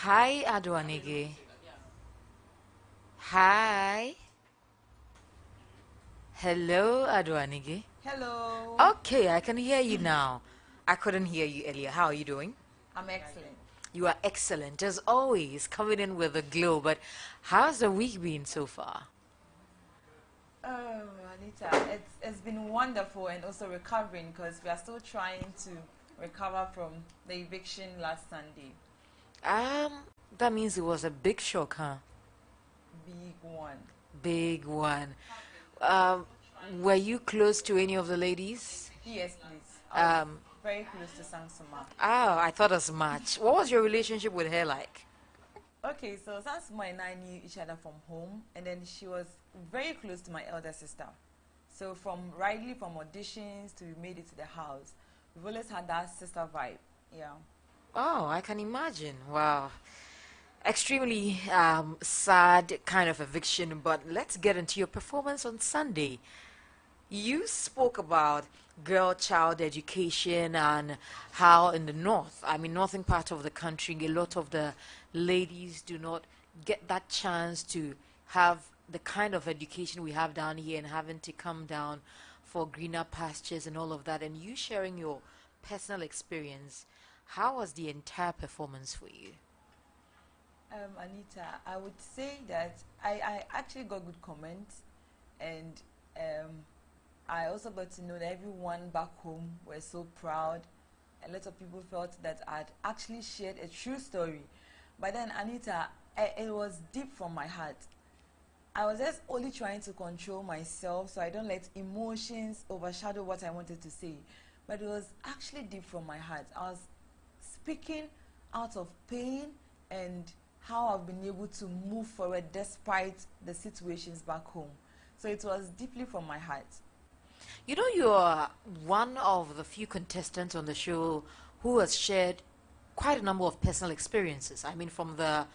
Hi, Adwanigi. Hi. Hello, Adwanigi. Hello. Okay, I can hear you now. I couldn't hear you earlier. How are you doing? I'm excellent. You are excellent, as always, coming in with a glow. But how's the week been so far? Oh, Anita, it's been wonderful and also recovering because we are still trying to recover from the eviction last Sunday. Um, that means it was a big shock, huh? Big one. Big one. Um, were you close to any of the ladies? Yes, please. I was Um, very close to Sansuma. oh, I thought as much. What was your relationship with her like? Okay, so Sansuma and I knew each other from home, and then she was very close to my elder sister. So from rightly from auditions to we made it to the house, we've always had that sister vibe. Yeah. Oh, I can imagine. Wow. Extremely sad kind of eviction, but let's get into your performance on Sunday. You spoke about girl child education and how in the north, I mean, northern part of the country, a lot of the ladies do not get that chance to have the kind of education we have down here and having to come down for greener pastures and all of that. And you sharing your personal experience, how was the entire performance for you? Anita, I would say that I actually got good comments, and um, I also got to know that everyone back home were so proud. A lot of people felt that I'd actually shared a true story. But then, Anita, it was deep from my heart. I was just only trying to control myself so I don't let emotions overshadow what I wanted to say. But it was actually deep from my heart. I was speaking out of pain and how I've been able to move forward despite the situations back home. So it was deeply from my heart. You know, you're one of the few contestants on the show who has shared quite a number of personal experiences. I mean, from the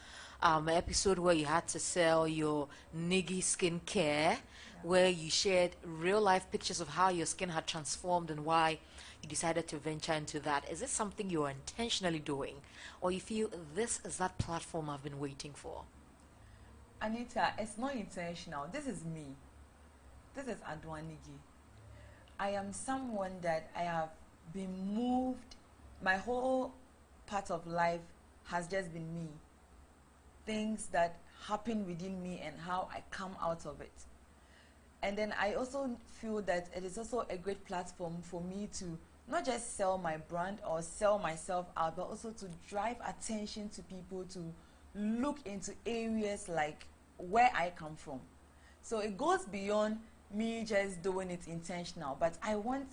episode where you had to sell your Niggy skincare, where you shared real life pictures of how your skin had transformed and why you decided to venture into that. Is this something you are intentionally doing, or you feel this is that platform I've been waiting for? Anita, it's not intentional. This is me. This is Adwanigi. I am someone that I have been moved. My whole part of life has just been me. Things that happen within me and how I come out of it. And then I also feel that it is also a great platform for me to not just sell my brand or sell myself out, but also to drive attention to people to look into areas like where I come from. So it goes beyond me just doing it intentional, but I want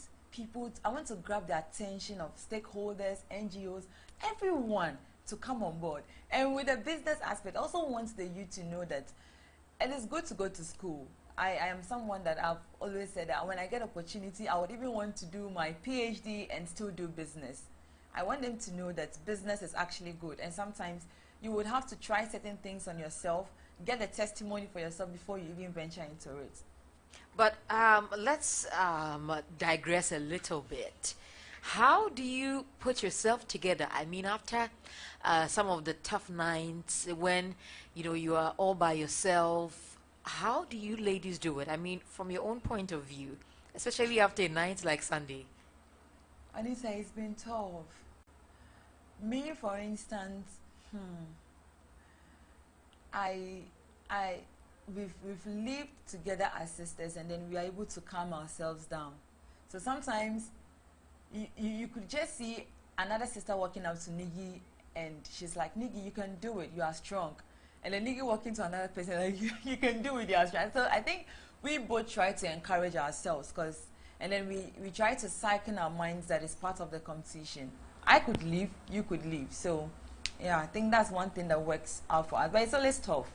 I want to grab the attention of stakeholders, NGOs, everyone to come on board. And with the business aspect, I also want the youth to know that it is good to go to school. I am someone that I've always said that when I get opportunity, I would even want to do my PhD and still do business. I want them to know that business is actually good. And sometimes you would have to try certain things on yourself, get a testimony for yourself before you even venture into it. But let's digress a little bit. How do you put yourself together? I mean, after some of the tough nights when you are all by yourself, how do you ladies do it? I mean, from your own point of view, especially after a night like Sunday. Anita, it's been tough. Me, for instance, I, I, we've lived together as sisters, and then we are able to calm ourselves down. So sometimes you could just see another sister walking up to Niggy, and she's like, Niggy, you can do it, you are strong. And then Niggy walking to another person, like, you can do it, you are strong. So I think we both try to encourage ourselves, and then we try to psych in our minds that it's part of the competition. I could leave, you could leave. So yeah, I think that's one thing that works out for us, but it's always tough.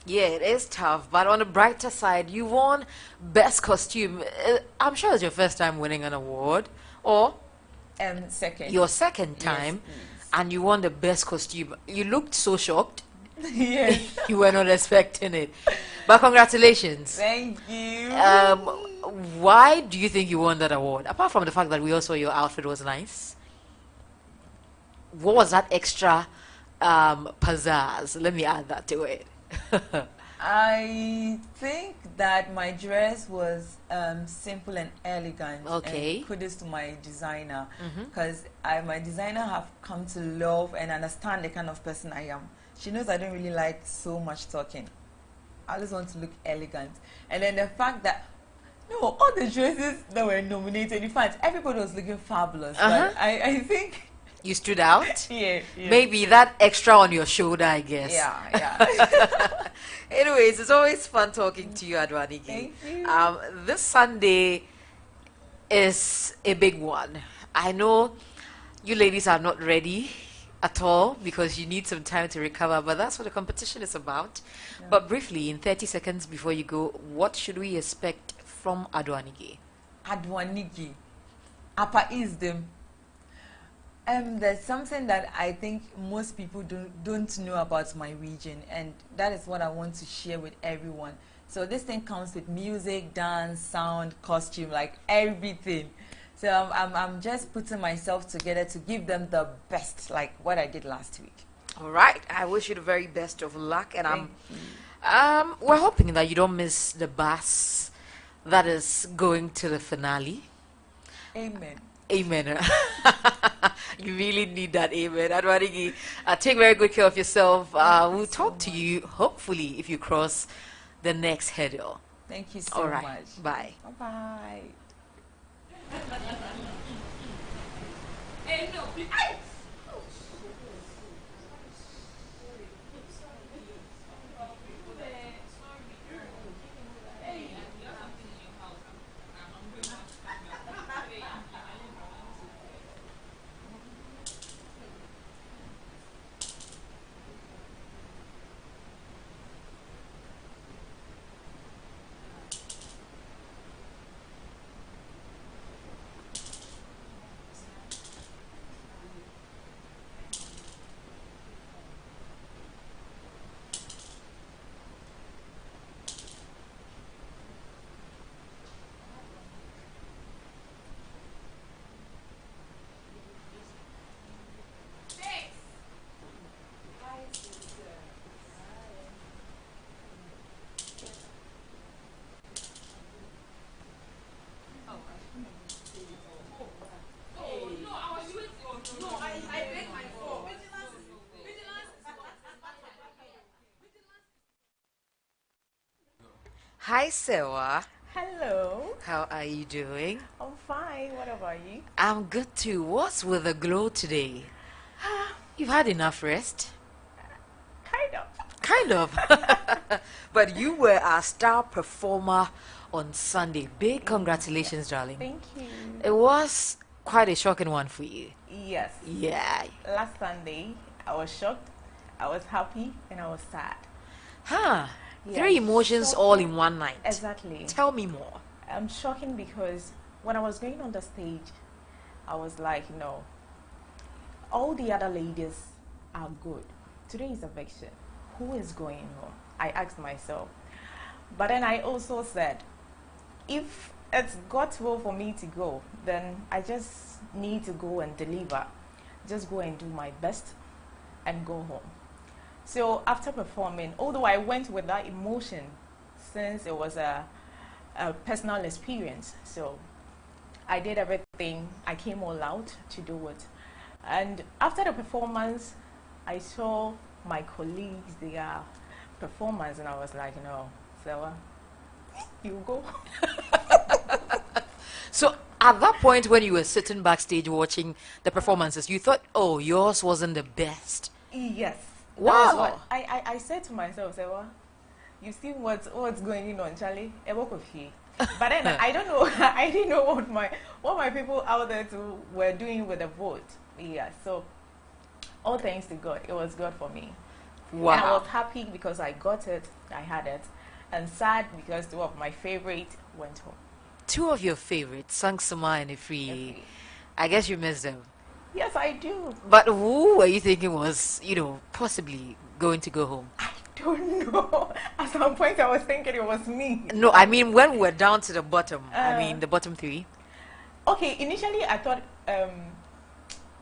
Yeah, it is tough, but on the brighter side, you won Best Costume. I'm sure it's your first time winning an award, or Second. your second Yes, time, please. and you won the Best Costume. You looked so shocked. Yes. You were not expecting it. But congratulations. Thank you. Why do you think you won that award? Apart from the fact that we also your outfit was nice, what was that extra pizzazz. Let me add that to it. I think that my dress was simple and elegant. Okay. And kudos to my designer, Mm-hmm. because my designer have come to love and understand the kind of person I am. She knows I don't really like so much talking. I just want to look elegant. And then the fact that no, all the dresses that were nominated, in fact, everybody was looking fabulous. Uh-huh. But I think You stood out. yeah. Maybe that extra on your shoulder, I guess. Yeah. Anyways, it's always fun talking to you, Adwanigi. Thank you. This Sunday is a big one. I know you ladies are not ready at all because you need some time to recover, but that's what the competition is about. Yeah. But briefly, in 30 seconds before you go, what should we expect from Adwanigi? Adwanigi. Apa is them. There's something that I think most people don't know about my region, and that is what I want to share with everyone. So this thing comes with music, dance, sound, costume, like everything. So I'm just putting myself together to give them the best, like what I did last week. All right. I wish you the very best of luck, and Thank you. we're hoping that you don't miss the bus that is going to the finale. Amen. Amen. You really need that amen. Adwarigi, take very good care of yourself. We'll talk to you, hopefully, if you cross the next hurdle. Thank you so All right. much. Bye. Bye-bye. Hi, Sewa. Hello. How are you doing? I'm fine. What about you? I'm good too. What's with the glow today? You've had enough rest? Kind of. Kind of. But you were our star performer on Sunday. Big congratulations, darling. Thank you. It was quite a shocking one for you. Yes. Yeah. Last Sunday, I was shocked, I was happy, and I was sad. Huh. Yeah, Three emotions all in one night. Exactly. Tell me more. I'm shocking because when I was going on the stage, I was like, no, all the other ladies are good. Today is eviction. Who is going home? I asked myself. But then I also said, if it's God's will for me to go, then I just need to go and deliver. Just go and do my best and go home. So after performing, although I went with that emotion, since it was a personal experience, so I did everything. I came all out to do it. And after the performance, I saw my colleagues, their performance, and I was like, no, Stella, you go. So at that point when you were sitting backstage watching the performances, you thought, oh, yours wasn't the best. Yes. Wow. That was what I said to myself, Stella, you see what's going on, Charlie? But then I don't know. I didn't know what my people out there were doing with the vote. Yeah. So all thanks to God, it was God for me. Wow. And I was happy because I got it. I had it, and sad because two of my favorites went home. Two of your favorites, Sangsama and Ifri. I guess you missed them. Yes, I do. But who were you thinking was, possibly going to go home? I don't know. At some point, I was thinking it was me. No, I mean when we were down to the bottom. The bottom three. Okay, initially I thought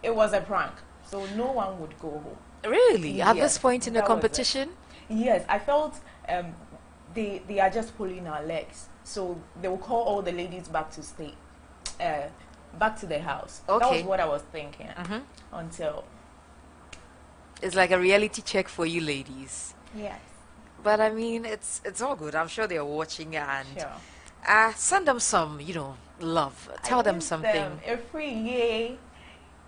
it was a prank. so no one would go home. Really? At this Yes, point in the that was it. competition? Yes, I felt they are just pulling our legs. So they will call all the ladies back to stay, back to the house. That was Okay. what I was thinking Mm-hmm. until It's like a reality check for you ladies. yes, But I mean, it's all good. I'm sure they're watching, and sure. send them some, love. Tell I them miss something. them. A free yay.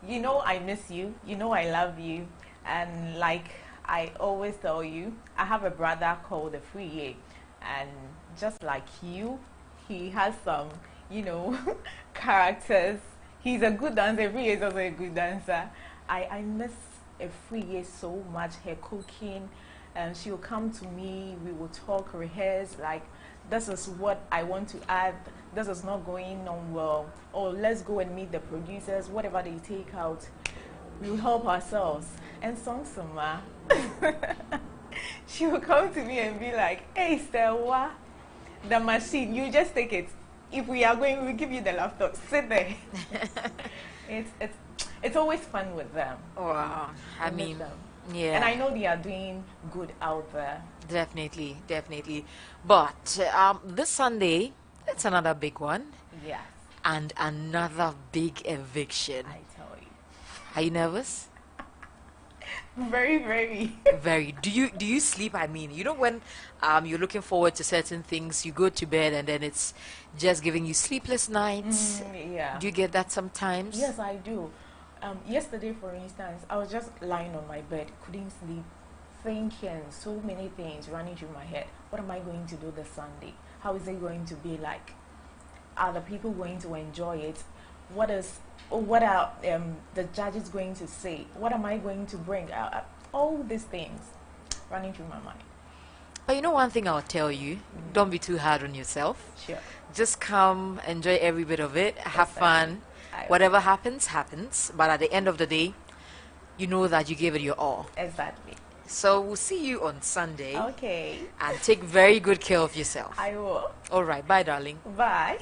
You know I miss you. You know I love you. And like I always tell you, I have a brother called the free yay, and just like you, he has some, you know, characters. He's a good dancer. Free is also a good dancer. I miss a free yay so much. Her cooking, and she'll come to me. We will talk, rehearse like this is what I want to add, this is not going on well, or let's go and meet the producers, whatever they take out, we'll help ourselves. And Song-Suma, she will come to me and be like, hey, Stella, the machine, you just take it. If we are going, we'll give you the laptop. Sit there. it's always fun with them. Wow. I miss mean, them. yeah. And I know they are doing good out there. Definitely, definitely. But this Sunday, it's another big one Yes, and another big eviction. I tell you. Are you nervous? Very, very. Very. Do you sleep? I mean, when you're looking forward to certain things, you go to bed and then it's just giving you sleepless nights. Yeah. Do you get that sometimes? Yes, I do. Yesterday, for instance, I was just lying on my bed, couldn't sleep, thinking so many things running through my head. What am I going to do this Sunday? How is it going to be like? Are the people going to enjoy it? What are the judges going to say? What am I going to bring? All these things running through my mind. But one thing I'll tell you, don't be too hard on yourself. Sure. Just come, enjoy every bit of it, have fun. Whatever happens, happens. But at the end of the day, you know that you gave it your all. Exactly. So we'll see you on Sunday. Okay. And take very good care of yourself. I will. All right. Bye, darling. Bye.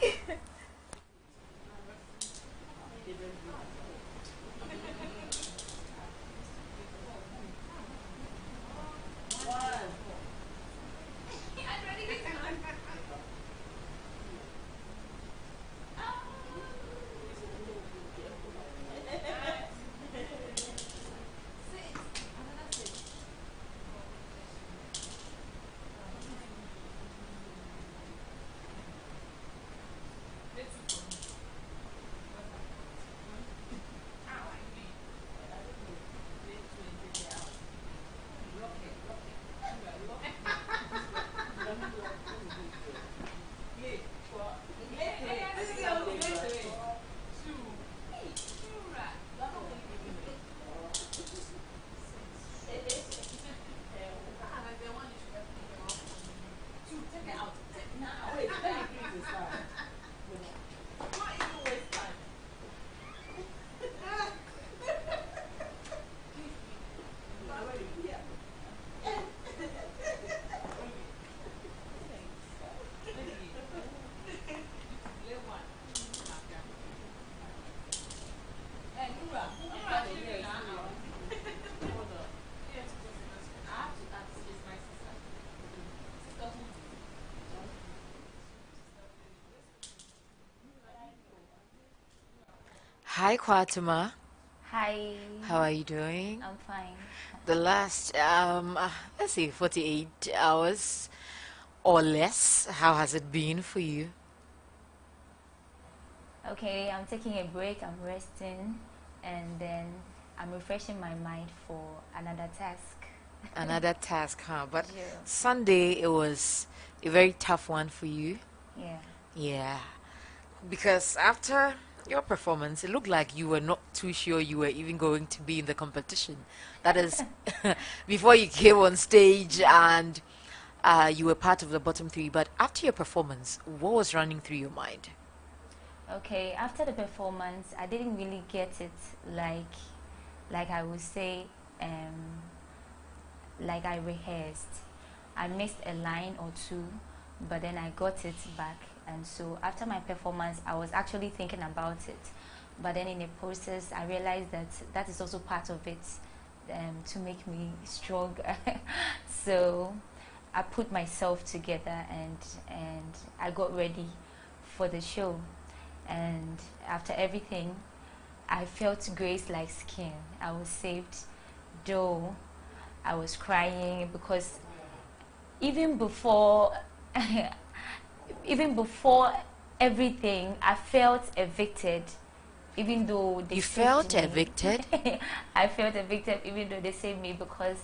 Hi, Fatima. Hi, How are you doing? I'm fine. The last, let's say 48 hours or less, how has it been for you? Okay, I'm taking a break, I'm resting, and then I'm refreshing my mind for another task. Another task, huh? But Yeah. Sunday, it was a very tough one for you. Yeah. Yeah. Because after your performance, it looked like you were not too sure you were even going to be in the competition. That is, before you came on stage and you were part of the bottom three. But after your performance, what was running through your mind? Okay, after the performance, I didn't really get it like I would say, like I rehearsed. I missed a line or two, but then I got it back. And so after my performance, I was actually thinking about it. But then in the process, I realized that that is also part of it, to make me stronger. So I put myself together, and I got ready for the show. And after everything, I felt grace like skin. I was saved, though I was crying because even before even before everything, I felt evicted. Even though they You saved felt me. evicted? I felt evicted even though they saved me, because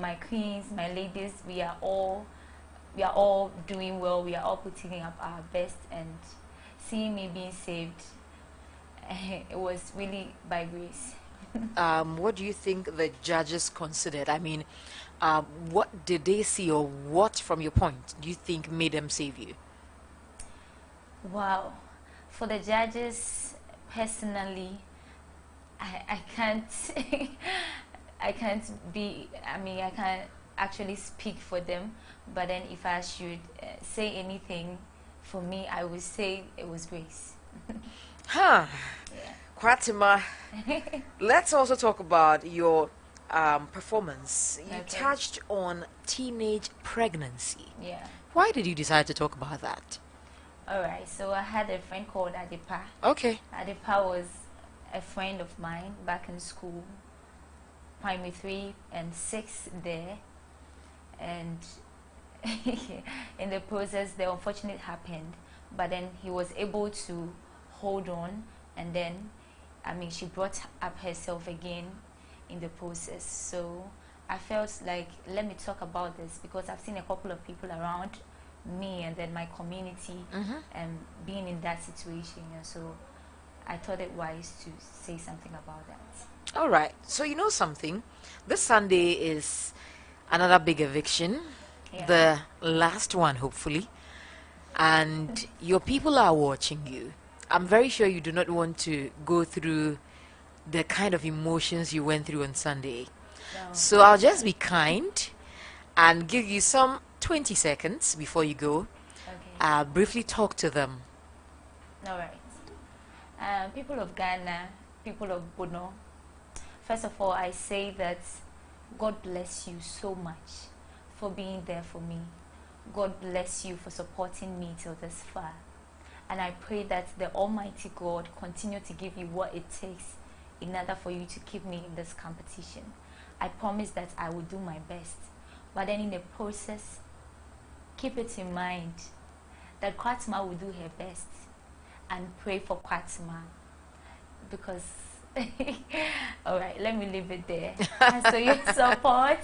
my queens, my ladies, we are all doing well. We are all putting up our best, and seeing me being saved, it was really by grace. What do you think the judges considered? I mean, what did they see, or what, from your point, do you think made them save you? Wow. For the judges, personally, I can't I can't be, I mean, I can't actually speak for them, but then if I should say anything, for me, I would say it was grace. Huh. Yeah. Fatima, let's also talk about your performance. You Okay. touched on teenage pregnancy. Yeah. Why did you decide to talk about that? All right. So I had a friend called Adipa. Okay. Adipa was a friend of mine back in school, primary 3 and 6 there, and in the process, the unfortunate happened. But then he was able to hold on, and then, I mean, she brought up herself again in the process. So I felt like, let me talk about this, because I've seen a couple of people around me and then my community being in that situation, and so I thought it wise to say something about that. All right. So you know something? This Sunday is another big eviction, Yeah. the last one, hopefully. And your people are watching you. I'm very sure you do not want to go through the kind of emotions you went through on Sunday. So, So I'll just be kind and give you some 20 seconds before you go. okay. Briefly talk to them. All right. People of Ghana, people of Bono, first of all, I say that God bless you so much for being there for me. God bless you for supporting me till this far. And I pray that the Almighty God continue to give you what it takes in order for you to keep me in this competition. I promise that I will do my best. But then in the process, keep it in mind that Kwatima will do her best, and pray for Kwatima, because all right, let me leave it there. So your support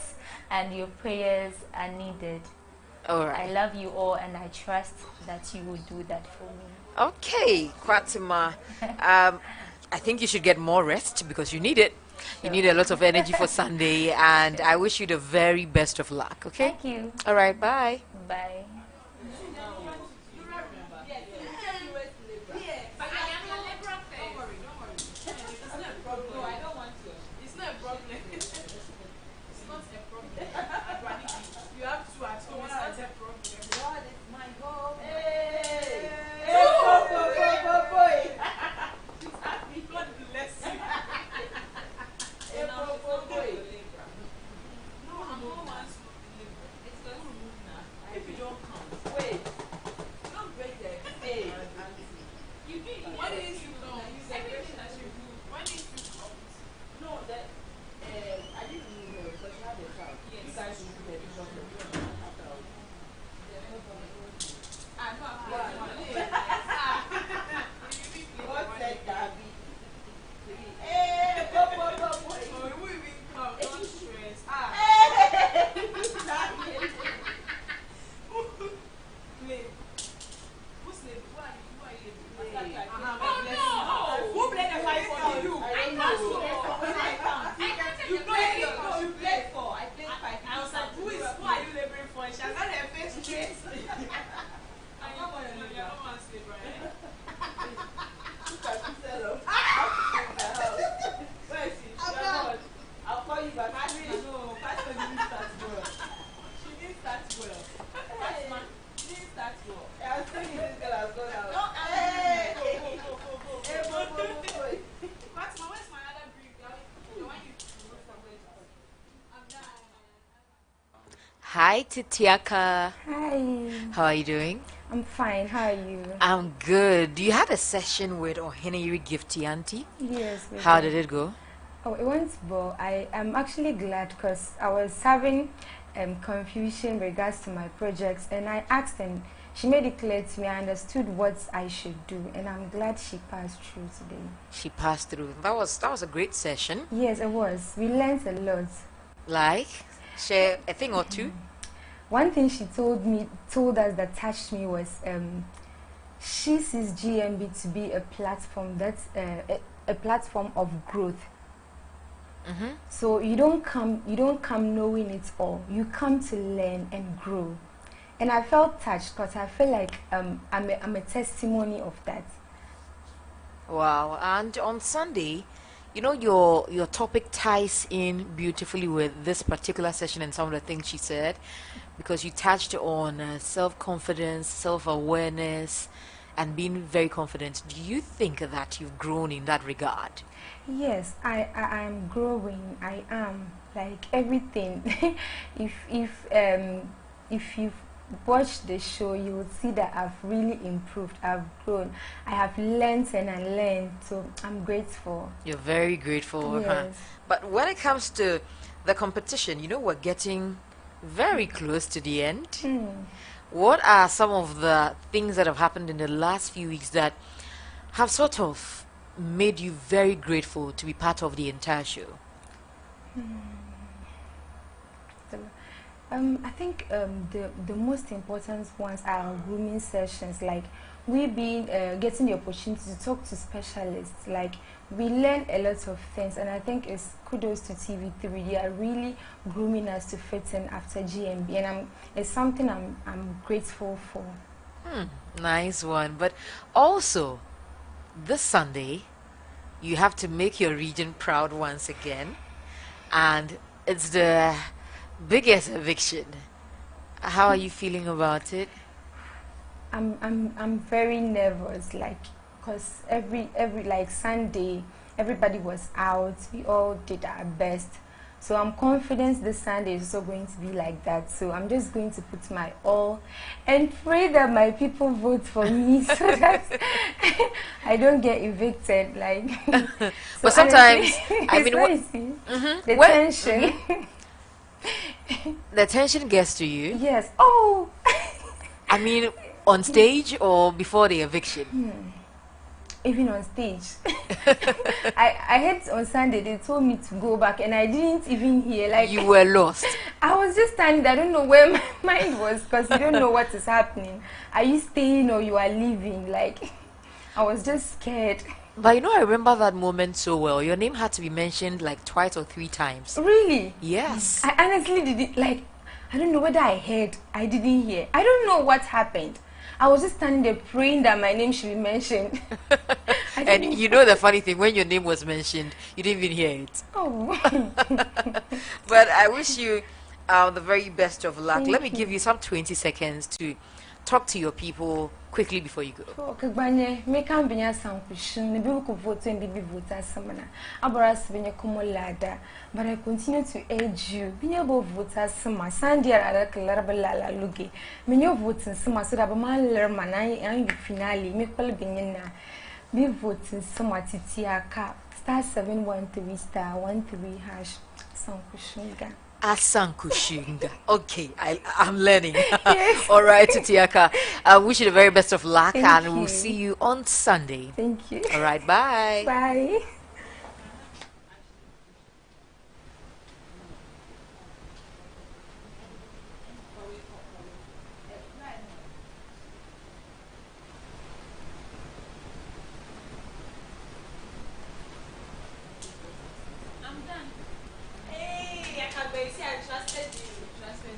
and your prayers are needed. All I right. love you all, and I trust that you will do that for me. Okay, Fatima. I think you should get more rest because you need it. You Sure. need a lot of energy for Sunday, and I wish you the very best of luck. Okay? Thank you. All right, bye. Bye. Hi to Tiaka. Hi, How are you doing? I'm fine. How are you? I'm good. You had a session with Oheniri Gifty Auntie. Yes, we How did. did it go? Oh, it went well. I am actually glad because I was having confusion in regards to my projects, and I asked, and she made it clear to me. I understood what I should do, and I'm glad she passed through today. She passed through. That was a great session. Yes, it was. We learned a lot. Like, share a thing or two. One thing she told us that touched me was she sees GMB to be a platform that's a platform of growth. Mm-hmm. So you don't come knowing it all. You come to learn and grow. And I felt touched because I feel like I'm a testimony of that. Wow. And on Sunday, you know, your topic ties in beautifully with this particular session and some of the things she said, because you touched on self-confidence, self-awareness, and being very confident. Do you think that you've grown in that regard? Yes, I am growing. I am like everything. If you've watched the show, you will see that I've really improved. I've grown. I have learned and unlearned. So I'm grateful. You're very grateful. Huh? Yes. But when it comes to the competition, you know, we're getting very close to the end. What are some of the things that have happened in the last few weeks that have sort of made you very grateful to be part of the entire show? I think the most important ones are grooming sessions. Like we being getting the opportunity to talk to specialists. Like we learn a lot of things, and I think it's kudos to TV3. They are really grooming us to fit in after GMB, and it's something I'm grateful for. Nice one. But also, this Sunday, you have to make your region proud once again, and it's the biggest eviction. How are you feeling about it? I'm very nervous, like, cause every like Sunday, everybody was out. We all did our best, so I'm confident this Sunday is also going to be like that. So I'm just going to put my all and pray that my people vote for me so that I don't get evicted. Like, so But sometimes, honestly, I mean, what, the Well, tension. the tension gets to you. Yes. Oh. I mean, on stage or before the eviction? Even on stage. I heard on Sunday they told me to go back and I didn't even hear. Like, You were lost. I was just standing there. I don't know where my mind was because you don't know what is happening. Are you staying or you are leaving? Like, I was just scared. But you know, I remember that moment so well. Your name had to be mentioned like twice or three times. Really? Yes. I honestly didn't, like, I don't know whether I heard. I didn't hear. I don't know what happened. I was just standing there praying that my name should be mentioned. And you know the funny thing, when your name was mentioned, you didn't even hear it. Oh. But I wish you the very best of luck. Let me Thank you. give you some 20 seconds to talk to your people quickly before you go. Okay, banye me kan binya sankushin ne bi ko vote and bi vote asamana aboras binya komolada, but I continue to urge you binya bo vote asama sandia ala klar balala luge menyo vote sama so da ba man lerma na an finale me kwal binya na bi vote sama Tiaka *713 *13 hash sankushinga. Asankushinga. Okay, I'm learning. Yes. All right, Tiaka. I wish you the very best of luck, Thank and you. we'll see you on Sunday. Thank you. All right, bye. Bye. Hey, I can't believe I trusted you. Trusted you.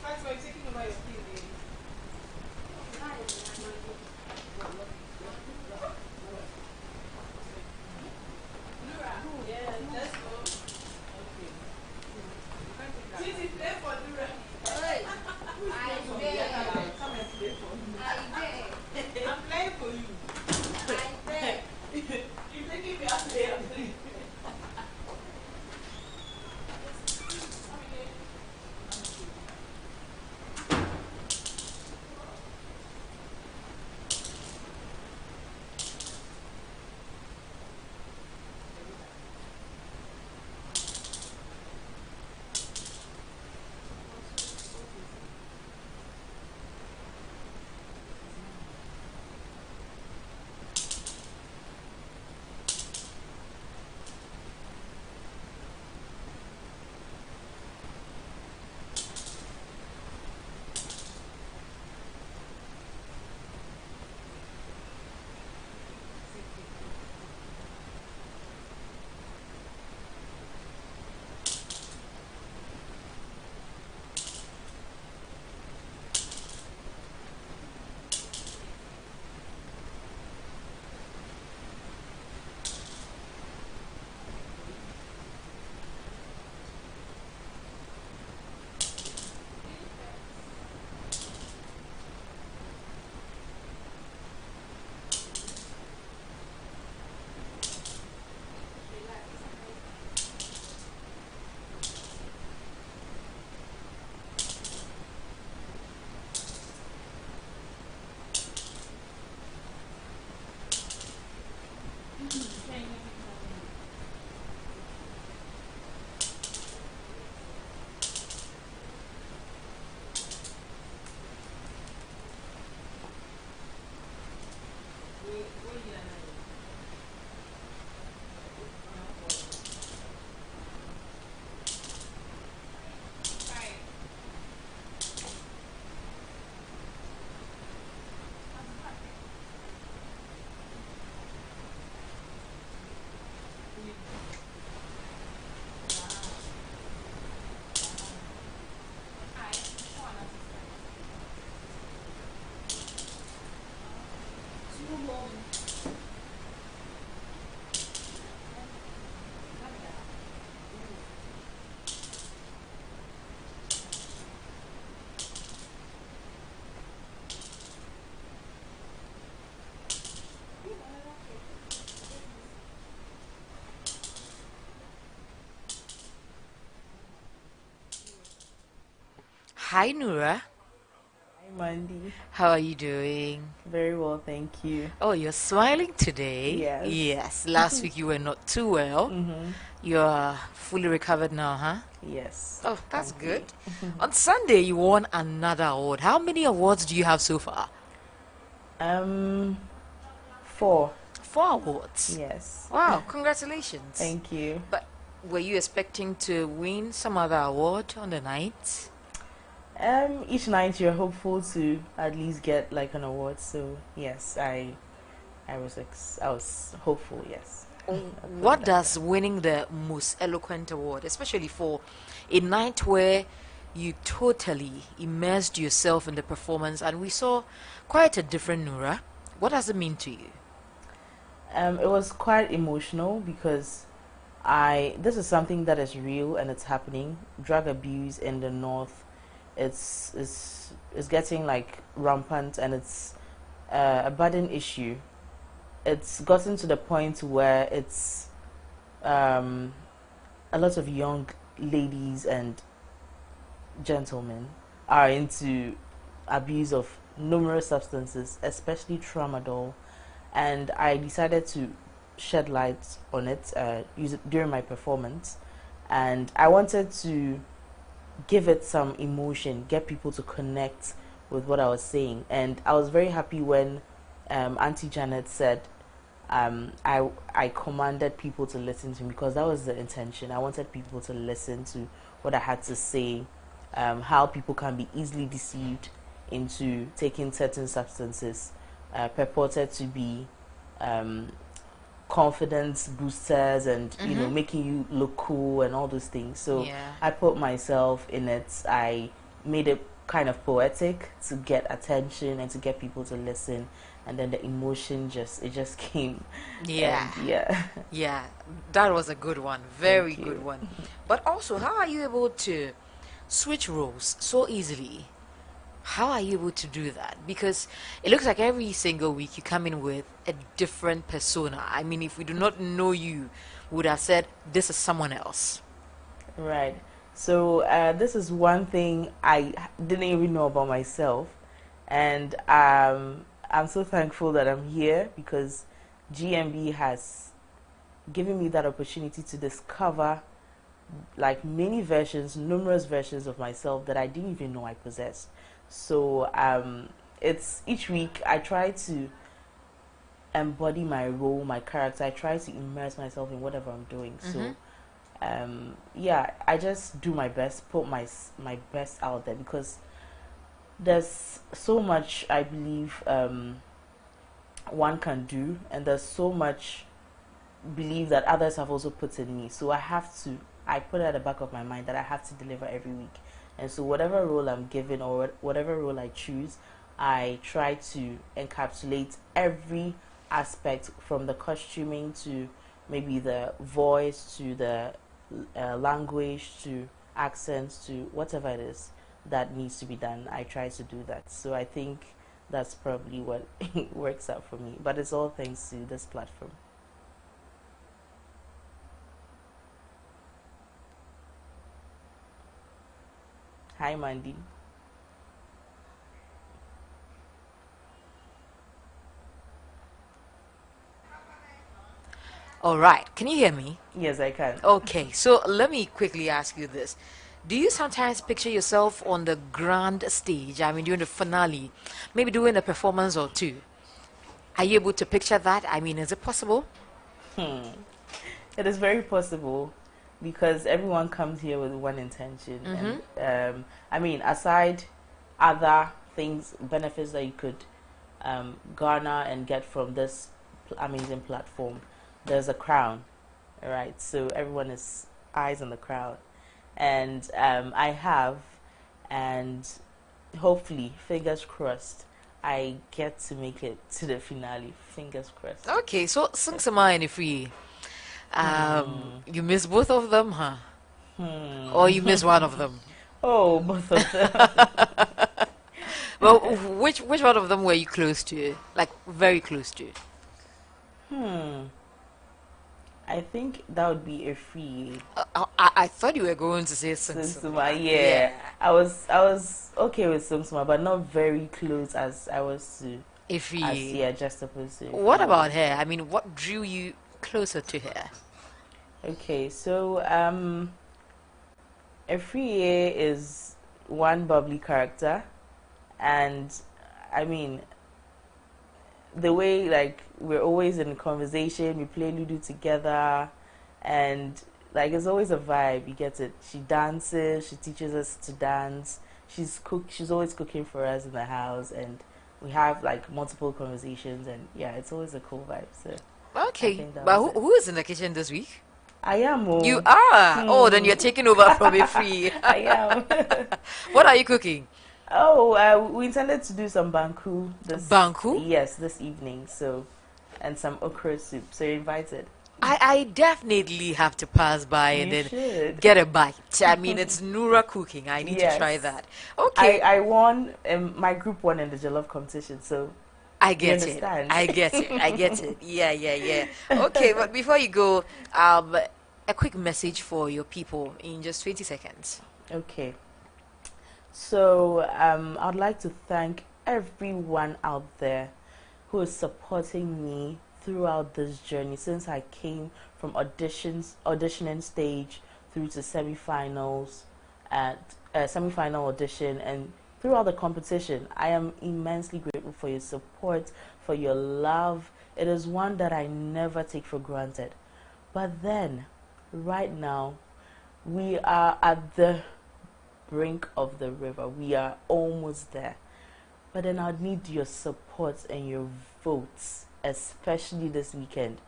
Fatima, you're taking over your PA. Hi, Nura. Hi, Mandy. How are you doing? Very well, thank you. Oh, you're smiling today. Yes. Yes. Last week you were not too well. Mm-hmm. You're fully recovered now, huh? Yes. Oh, that's Thank good. you. On Sunday, you won another award. How many awards do you have so far? 4. 4 awards. Yes. Wow, congratulations. Thank you. But were you expecting to win some other award on the night? Each night you're hopeful to at least get like an award. So yes, I was hopeful. Yes. What does winning the most eloquent award, especially for a night where you totally immersed yourself in the performance and we saw quite a different Nura, what does it mean to you? It was quite emotional because this is something that is real and it's happening. Drug abuse in the north, it's getting like rampant, and it's a burden issue. It's gotten to the point where it's a lot of young ladies and gentlemen are into abuse of numerous substances, especially tramadol, and I decided to shed light on it, use it during my performance, and I wanted to give it some emotion, get people to connect with what I was saying, and I was very happy when Auntie Janet said I commanded people to listen to me, because that was the intention. I wanted people to listen to what I had to say, how people can be easily deceived into taking certain substances purported to be confidence boosters and making you look cool and all those things. So Yeah. I put myself in it. I made it kind of poetic to get attention and to get people to listen, and then the emotion just came. Yeah. And yeah. Yeah, that was a good one. Very Thank good you. one. But also, how are you able to switch roles so easily? How are you able to do that? Because it looks like every single week you come in with a different persona. I mean, if we do not know you, we would have said this is someone else. Right. So this is one thing I didn't even know about myself, and I'm so thankful that I'm here, because GMB has given me that opportunity to discover like numerous versions of myself that I didn't even know I possessed. So it's each week I try to embody my role, my character. I try to immerse myself in whatever I'm doing. So yeah, I just do my best, put my best out there, because there's so much I believe one can do, and there's so much belief that others have also put in me. So I put it at the back of my mind that I have to deliver every week. And so whatever role I'm given, or whatever role I choose, I try to encapsulate every aspect, from the costuming to maybe the voice to the language to accents to whatever it is that needs to be done. I try to do that. So I think that's probably what works out for me. But it's all thanks to this platform. Hi, Mandy. All right, can you hear me? Yes, I can. Okay, so let me quickly ask you this. Do you sometimes picture yourself on the grand stage? I mean, during the finale, maybe doing a performance or two. Are you able to picture that? I mean, is it possible? It is very possible, because everyone comes here with one intention. And I mean, aside other things, benefits that you could garner and get from this amazing platform, there's a crown, right? So everyone is eyes on the crown. And and hopefully, fingers crossed, I get to make it to the finale. Fingers crossed. Okay, so sing some and free. You miss both of them, huh? Or you miss one of them? Oh, both of them. Well, which one of them were you close to? Like very close to? I think that would be a free. I thought you were going to say Sungsuma, yeah. I was okay with Sungsuma, but not very close as I was to Ify. yeah, just opposed to. What about her? I mean, what drew you closer to her? Okay, so Efriye is one bubbly character, and I mean, the way like we're always in conversation, we play Ludo together, and like it's always a vibe. You get it. She dances. She teaches us to dance. She's always cooking for us in the house, and we have like multiple conversations. And yeah, it's always a cool vibe. So okay, but who is in the kitchen this week? I am. Oh. You are. Oh, then you're taking over from a free. I am. What are you cooking? Oh, we intended to do some banku. Banku? Yes, this evening. So, and some okra soup. So you're invited. I definitely have to pass by and then get a bite. I mean, it's Nura cooking. I need to try that. Okay. I won. My group won in the jollof competition. So I get it. I get it. I get it. Yeah. Okay, but before you go, a quick message for your people in just 20 seconds. Okay. So I'd like to thank everyone out there who is supporting me throughout this journey since I came from auditioning stage through to semi-finals at semi-final audition and throughout the competition. I am immensely grateful for your support, for your love. It is one that I never take for granted. But then, right now, we are at the brink of the river. We are almost there. But then I'd need your support and your votes, especially this weekend,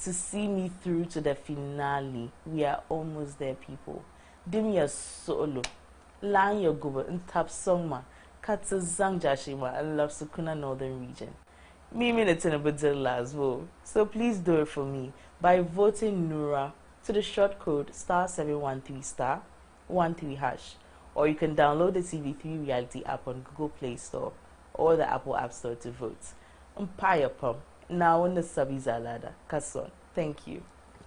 to see me through to the finale. We are almost there, people. Give me a solo. Lan your gobe and tap songma. Katsa zangjashima and love Sukuna Northern Region. Me minute in a bit as well. So please do it for me by voting Nura to the short code *713*13#, or you can download the TV3 Reality app on Google Play Store or the Apple App Store to vote. Umpire pom. Now on the Sabizalada. Kason. Thank you.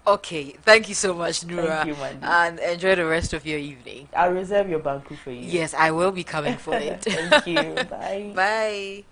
Okay, thank you so much, Nura. Thank you, Mandy. And enjoy the rest of your evening. I'll reserve your banku for you. Yes, I will be coming for it. Thank you. Bye. Bye.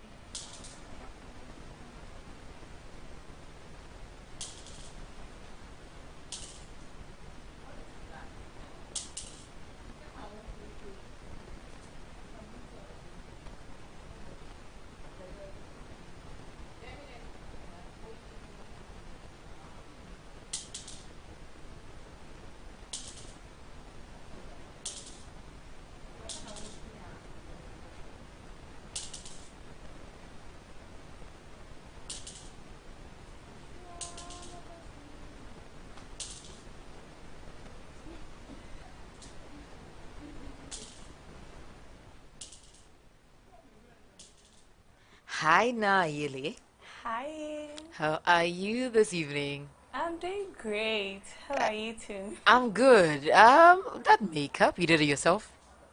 Hi, Naili. Hi. How are you this evening? I'm doing great. How are you too? I'm good. That makeup, you did it yourself?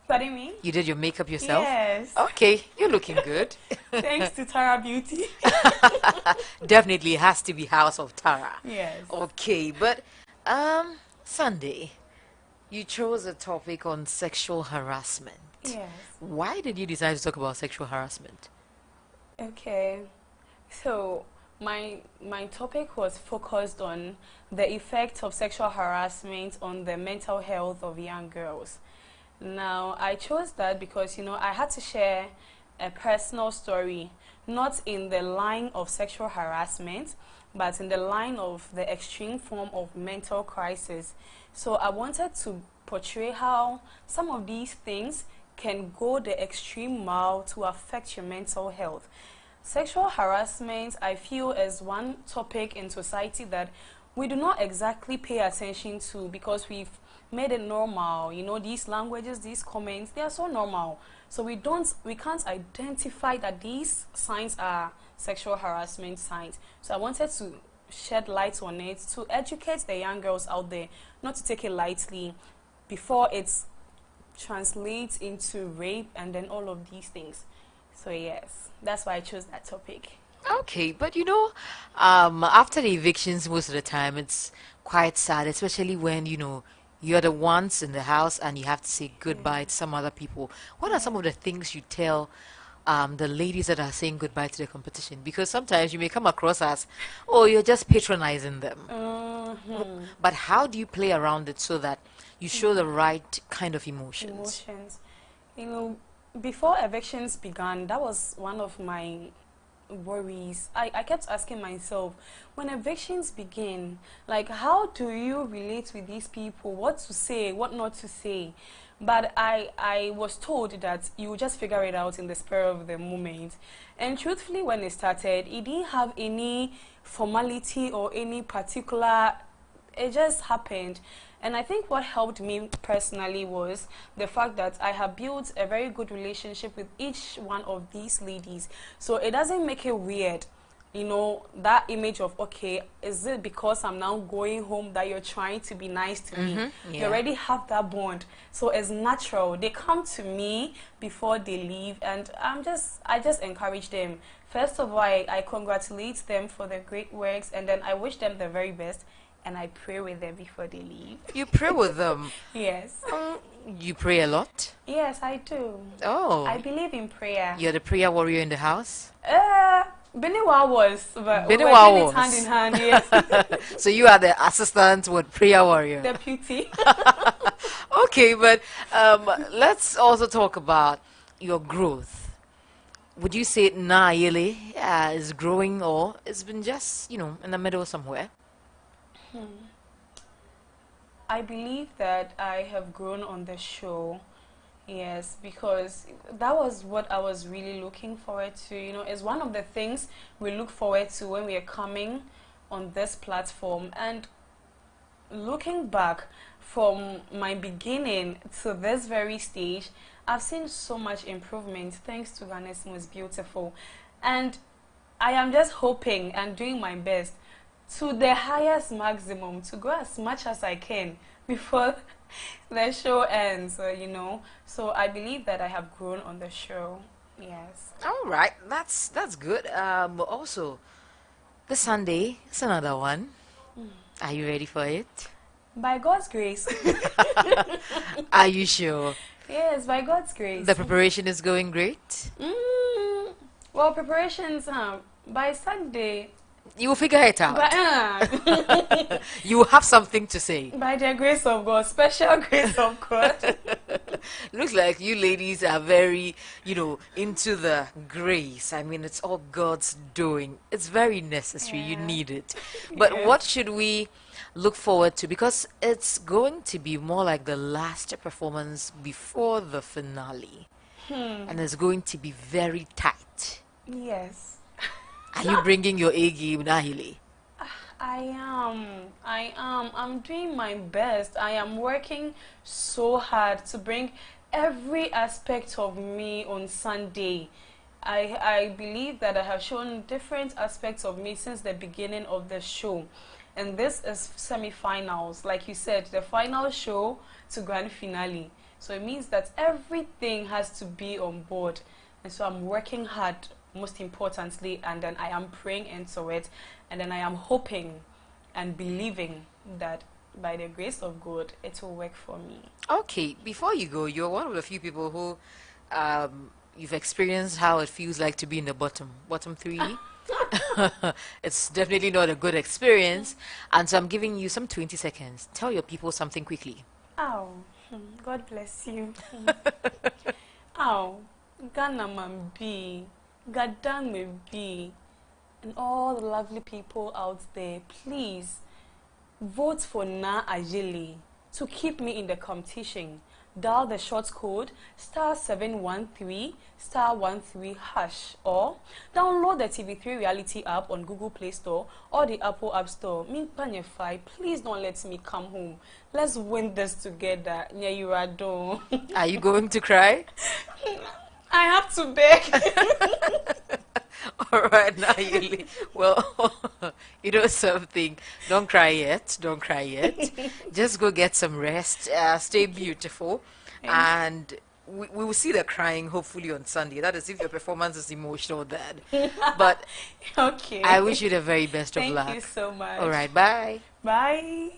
Pardon me? You did your makeup yourself? Yes. Okay, you're looking good. Thanks to Tara Beauty. Definitely has to be House of Tara. Yes. Okay, but Sunday, you chose a topic on sexual harassment. Yes. Why did you decide to talk about sexual harassment? Okay. So my topic was focused on the effect of sexual harassment on the mental health of young girls. Now, I chose that because, I had to share a personal story, not in the line of sexual harassment, but in the line of the extreme form of mental crisis. So I wanted to portray how some of these things can go the extreme mile to affect your mental health. Sexual harassment, I feel, is one topic in society that we do not exactly pay attention to because we've made it normal. These languages, these comments, they are so normal. So we can't identify that these signs are sexual harassment signs. So I wanted to shed light on it to educate the young girls out there not to take it lightly before it translates into rape and then all of these things. So yes, that's why I chose that topic. Okay, but after the evictions, most of the time it's quite sad, especially when, you're the ones in the house and you have to say goodbye to some other people. What are some of the things you tell the ladies that are saying goodbye to the competition? Because sometimes you may come across as, oh, you're just patronizing them. But how do you play around it so that you show the right kind of emotions? Before evictions began, that was one of my worries. I kept asking myself, when evictions begin, like, how do you relate with these people? What to say, what not to say? But I was told that you just figure it out in the spur of the moment. And truthfully, when it started, it didn't have any formality or any particular, it just happened. And I think what helped me personally was the fact that I have built a very good relationship with each one of these ladies. So it doesn't make it weird, that image of, okay, is it because I'm now going home that you're trying to be nice to me? Yeah. You already have that bond. So it's natural. They come to me before they leave, and I just encourage them. First of all, I congratulate them for their great works, and then I wish them the very best. And I pray with them before they leave. You pray with them? Yes. You pray a lot? Yes, I do. Oh. I believe in prayer. You're the prayer warrior in the house? Beniwa was, but we Beniwa were was. hand in hand, yes. So you are the assistant with prayer warrior? Deputy. Okay, but let's also talk about your growth. Would you say Naile is growing, or it's been just, in the middle somewhere? I believe that I have grown on the show, yes, because that was what I was really looking forward to. It's one of the things we look forward to when we are coming on this platform. And looking back from my beginning to this very stage, I've seen so much improvement thanks to Ghana's Most Beautiful. And I am just hoping and doing my best to the highest maximum to go as much as I can before the show ends, So I believe that I have grown on the show. Yes. All right, that's good. Also, this Sunday is another one. Are you ready for it? By God's grace. Are you sure? Yes, by God's grace. The preparation is going great? Well, preparations, by Sunday. You will figure it out. But, you will have something to say. By the grace of God, special grace of God. Looks like you ladies are very, into the grace. I mean, it's all God's doing. It's very necessary. Yeah. You need it. But Yeah. what should we look forward to? Because it's going to be more like the last performance before the finale. And it's going to be very tight. Yes. Are you bringing your A game, Nahili? I am. I'm doing my best. I am working so hard to bring every aspect of me on Sunday. I believe that I have shown different aspects of me since the beginning of the show. And this is semi-finals. Like you said, the final show to grand finale. So it means that everything has to be on board. And so I'm working hard, most importantly, and then I am praying into it, and then I am hoping and believing that by the grace of God it will work for me. Okay, before you go, you're one of the few people who you've experienced how it feels like to be in the bottom three. It's definitely not a good experience, and so I'm giving you some 20 seconds. Tell your people something quickly. God bless you. Ghana man be, Gadang me be, and all the lovely people out there, please vote for Na Ajili to keep me in the competition. dial the short code *713 *13 hash, or download the TV3 Reality app on Google Play Store or the Apple App Store. Please don't let me come home. Let's win this together. Are you going to cry? I have to beg. All right, now well, you know something. Don't cry yet. Don't cry yet. Just go get some rest. Stay beautiful, and we will see the crying hopefully on Sunday. That is if your performance is emotional, then. But Okay. I wish you the very best of luck. Thank you so much. All right, bye. Bye.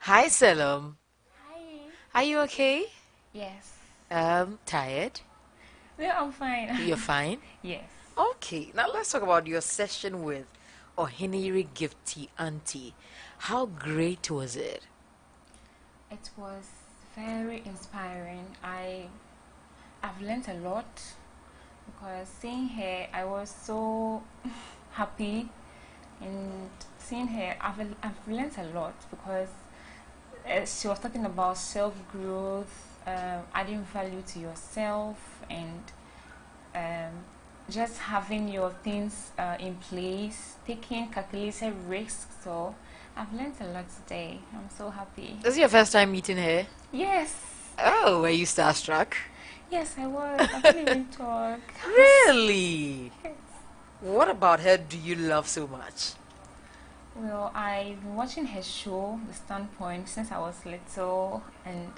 Hi, Salem. Hi. Are you okay? Yes. Tired? Yeah, I'm fine. You're fine? Yes. Okay, now let's talk about your session with Ohiniri Gifty Auntie. How great was it? It was very inspiring. I've learned a lot because seeing her, I was so happy, and seeing her, I've learned a lot because she was talking about self-growth, adding value to yourself, and just having your things in place, taking calculated risks. So I've learned a lot today. I'm so happy. This is your first time meeting her? Yes. Oh, were you starstruck? Yes, I was. I couldn't even talk. Really? Yes. What about her do you love so much? Well, I've been watching her show, The Standpoint, since I was little, and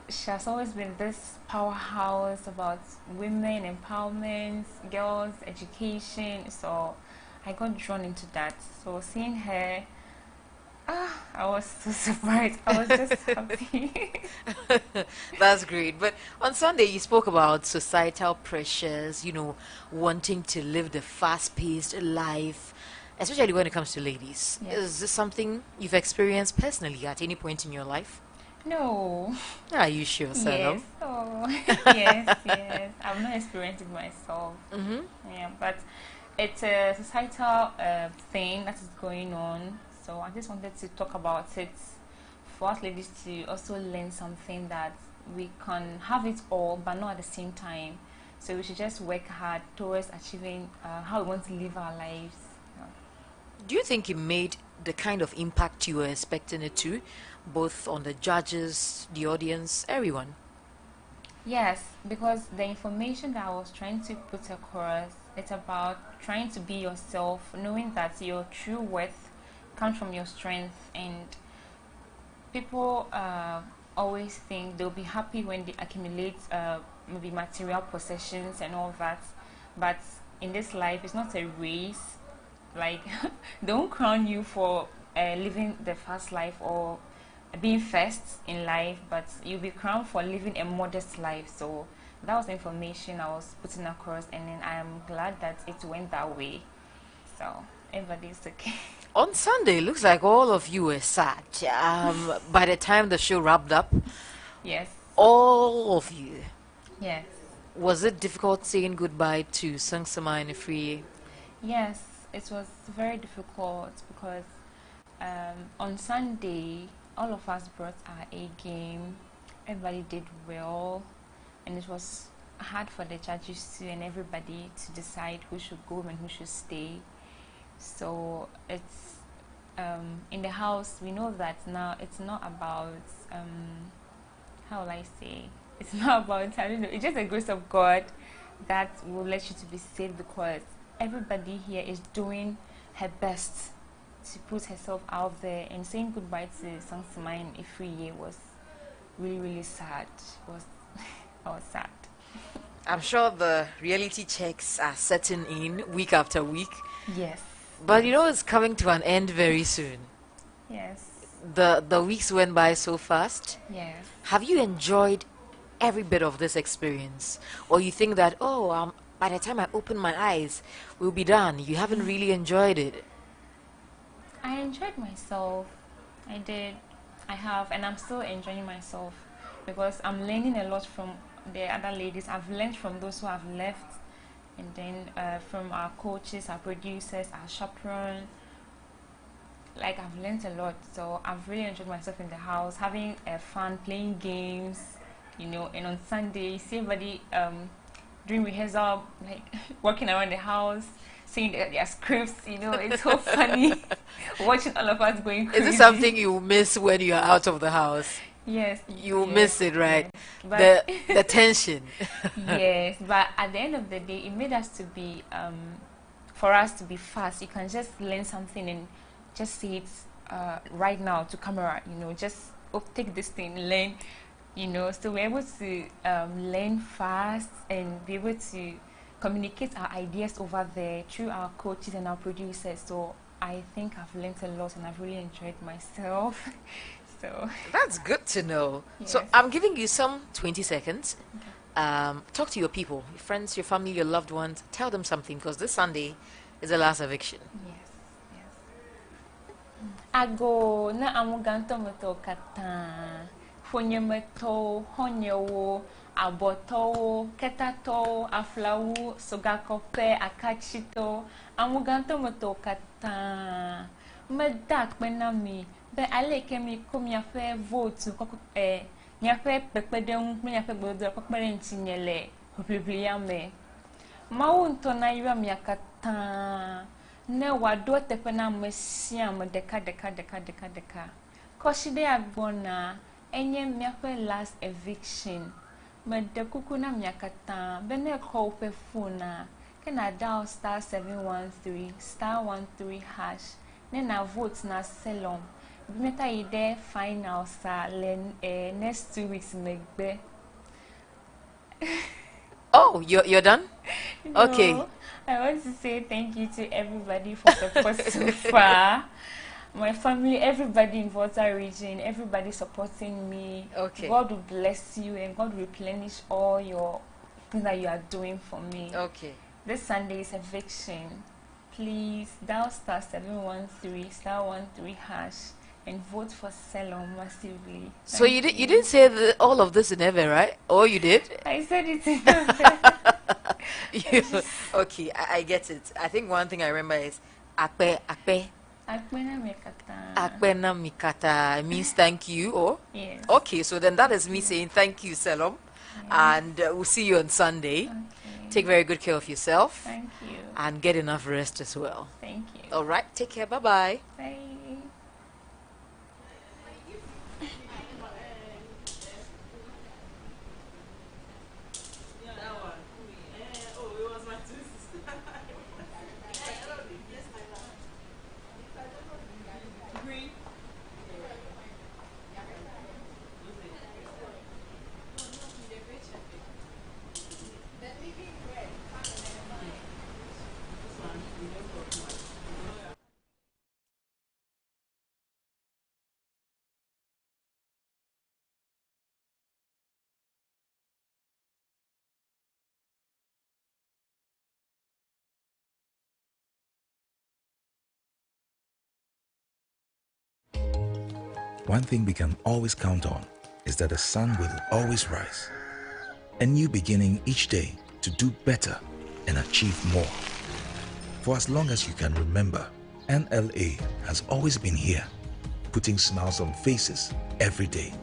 she has always been this powerhouse about women empowerment, girls education. So I got drawn into that. So seeing her, I was so surprised. I was just happy. That's great. But on Sunday, you spoke about societal pressures, wanting to live the fast paced life, especially when it comes to ladies. Yes. Is this something you've experienced personally at any point in your life? No. Are you sure, Salem? Yes. Oh, yes, yes. I've not experienced it myself. Mm-hmm. Yeah, but it's a societal thing that is going on. So I just wanted to talk about it for us ladies to also learn something that we can have it all, but not at the same time. So we should just work hard towards achieving how we want to live our lives. Do you think it made the kind of impact you were expecting it to, both on the judges, the audience, everyone? Yes, because the information that I was trying to put across, it's about trying to be yourself, knowing that your true worth comes from your strength, and people always think they'll be happy when they accumulate maybe material possessions and all that, but in this life it's not a race. Like don't crown you for living the fast life or being first in life, but you'll be crowned for living a modest life. So that was the information I was putting across, and then I'm glad that it went that way. So everybody's okay. On Sunday, it looks like all of you were sad. By the time the show wrapped up, Yes. all of you. Yes. Was it difficult saying goodbye to Sangsama and Free? Yes, it was very difficult because on Sunday, all of us brought our A game. Everybody did well, and it was hard for the judges too and everybody to decide who should go and who should stay. So it's in the house. We know that now it's not about how will I say? It's not about, I don't know. It's just the grace of God that will let you to be saved, because everybody here is doing her best to put herself out there, and saying goodbye to Sansimain Ifriye was really, really sad. It was I was sad. I'm sure the reality checks are setting in week after week. Yes. But you know it's coming to an end very soon. Yes. The weeks went by so fast. Yes. Have you enjoyed every bit of this experience? Or you think that, by the time I open my eyes, we'll be done? You haven't really enjoyed it? I enjoyed myself. I did. I have, and I'm still enjoying myself, because I'm learning a lot from the other ladies. I've learned from those who have left, and then from our coaches, our producers, our chaperone. Like, I've learned a lot, so I've really enjoyed myself in the house, having fun, playing games, and on Sunday, see everybody doing rehearsal, like walking around the house, saying their scripts, it's so funny watching all of us going crazy. Is it something you miss when you're out of the house? Yes. You miss it, right? Yes. The tension. Yes, but at the end of the day, it made us to be, for us to be fast. You can just learn something and just say it right now to camera, just take this thing, learn, so we're able to learn fast and be able to communicate our ideas over there through our coaches and our producers. So I think I've learned a lot and I've really enjoyed myself. So that's good to know. Yes. So I'm giving you some 20 seconds. Okay. Talk to your people, your friends, your family, your loved ones. Tell them something, because this Sunday is the last eviction. Yes. Ago na amuganto moto kata fonyemeto honyewo aboto ketato aflawu sogakope akachito amuganto moto kata medak benami be aleke mi komia fe vote koko nya fe pepedem nya fe gbodo kokpere ntinyele hopliplia me mawu nto na yiwa mi akata ne wado tepe na mesia mo deka koshide agbona enye miafe last eviction me de kuku na miakata bene call pe phone can I dial *713 *13# ne na vote na Salem bimeta ide final sa next 2 weeks megbe. Oh, you're done? No, Okay. I want to say thank you to everybody for support so far. My family, everybody in Volta region, everybody supporting me. Okay. God will bless you and God will replenish all your things that you are doing for me. Okay. This Sunday is eviction. Please dial *713 *13# and vote for Salem massively. So you didn't say all of this in ever, right? Or you did? I said it in Okay, I get it. I think one thing I remember is akpe. Akpena mekata. Akpena mikata. It means thank you, or? Yes. Okay, so then that is me saying thank you, Salem. And we'll see you on Sunday. Okay. Take very good care of yourself. Thank you. And get enough rest as well. Thank you. All right, take care. Bye-bye. Bye. One thing we can always count on is that the sun will always rise. A new beginning each day to do better and achieve more. For as long as you can remember, NLA has always been here, putting smiles on faces every day.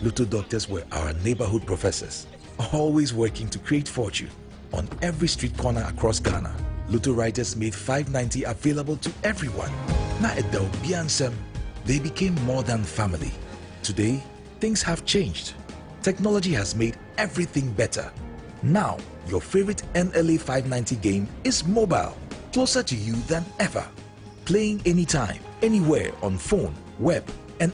Little doctors were our neighborhood professors, always working to create fortune on every street corner across Ghana. Lotto writers made 590 available to everyone. Na Edel Biansem, they became more than family. Today, things have changed. Technology has made everything better. Now, your favorite NLA 590 game is mobile, closer to you than ever. Playing anytime, anywhere on phone, web,